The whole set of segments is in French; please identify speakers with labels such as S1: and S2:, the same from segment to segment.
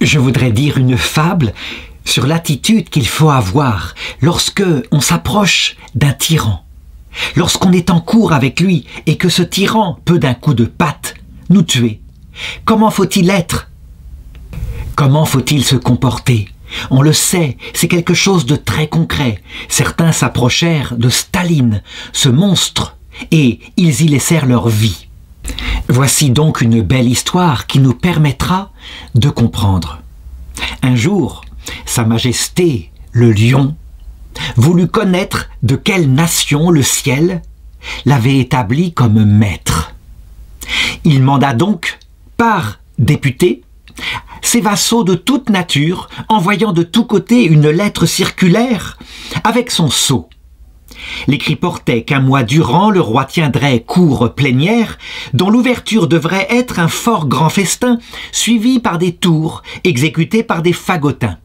S1: Je voudrais dire une fable sur l'attitude qu'il faut avoir lorsque on s'approche d'un tyran. Lorsqu'on est en cour avec lui et que ce tyran peut d'un coup de patte nous tuer. Comment faut-il être? Comment faut-il se comporter? On le sait, c'est quelque chose de très concret. Certains s'approchèrent de Staline, ce monstre, et ils y laissèrent leur vie. Voici donc une belle histoire qui nous permettra de comprendre. Un jour, Sa Majesté, le lion, voulut connaître de quelle nation le ciel l'avait établi comme maître. Il manda donc, par député, ses vassaux de toute nature, envoyant de tous côtés une lettre circulaire avec son sceau. L'écrit portait qu'un mois durant le roi tiendrait cour plénière, dont l'ouverture devrait être un fort grand festin, suivi par des tours, exécutés par des fagotins.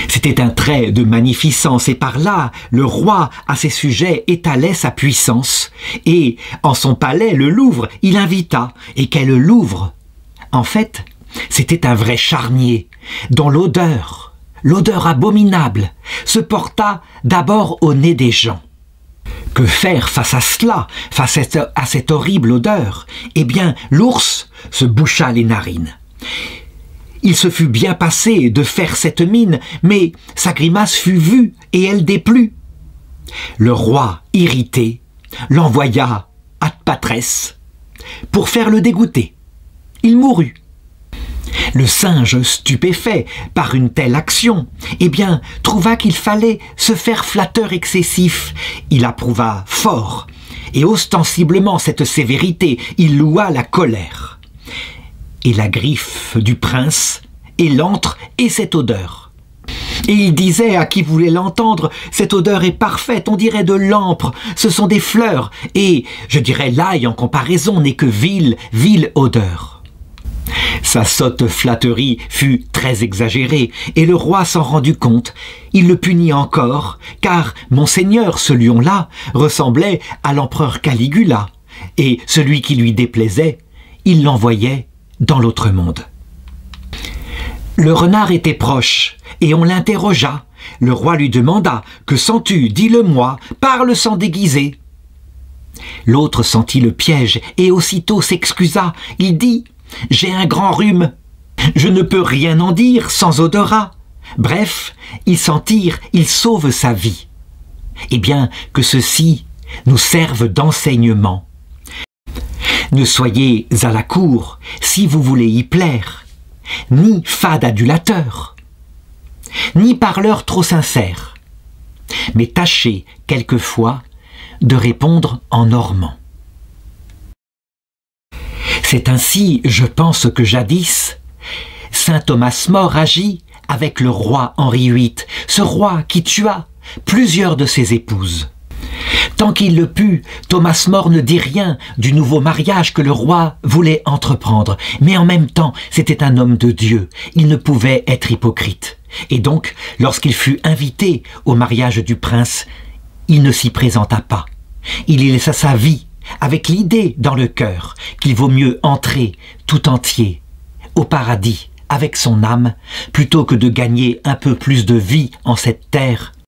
S1: C'était un trait de magnificence, et par là, le roi à ses sujets étalait sa puissance, et en son palais, le Louvre, il invita, et quel Louvre! En fait, c'était un vrai charnier, dont l'odeur abominable, se porta d'abord au nez des gens. Que faire face à cela, face à cette horrible odeur? Eh bien, l'ours se boucha les narines. Il se fut bien passé de faire cette mine, mais sa grimace fut vue et elle déplut. Le roi, irrité, l'envoya à Patresse pour faire le dégoûter. Il mourut. Le singe, stupéfait par une telle action, eh bien, trouva qu'il fallait se faire flatteur excessif. Il approuva fort, et ostensiblement cette sévérité, il loua la colère. Et la griffe du prince, et l'antre, et cette odeur. Et il disait à qui voulait l'entendre, cette odeur est parfaite, on dirait de l'encre, ce sont des fleurs, et, je dirais, l'ail en comparaison n'est que vile odeur. Sa sotte flatterie fut très exagérée, et le roi s'en rendut compte. Il le punit encore, car Monseigneur, ce lion-là, ressemblait à l'empereur Caligula, et celui qui lui déplaisait, il l'envoyait dans l'autre monde. Le renard était proche, et on l'interrogea. Le roi lui demanda « Que sens-tu? Dis-le-moi, parle sans déguiser. » L'autre sentit le piège, et aussitôt s'excusa. Il dit « J'ai un grand rhume, je ne peux rien en dire sans odorat. » Bref, il s'en tire, il sauve sa vie. Eh bien, que ceci nous serve d'enseignement. Ne soyez à la cour, si vous voulez y plaire, ni fade adulateur, ni parleur trop sincère, mais tâchez quelquefois de répondre en normand. C'est ainsi, je pense que jadis, saint Thomas More agit avec le roi Henri VIII, ce roi qui tua plusieurs de ses épouses. Tant qu'il le put, Thomas More ne dit rien du nouveau mariage que le roi voulait entreprendre, mais en même temps, c'était un homme de Dieu, il ne pouvait être hypocrite. Et donc, lorsqu'il fut invité au mariage du prince, il ne s'y présenta pas. Il y laissa sa vie, avec l'idée dans le cœur qu'il vaut mieux entrer tout entier au paradis avec son âme, plutôt que de gagner un peu plus de vie en cette terre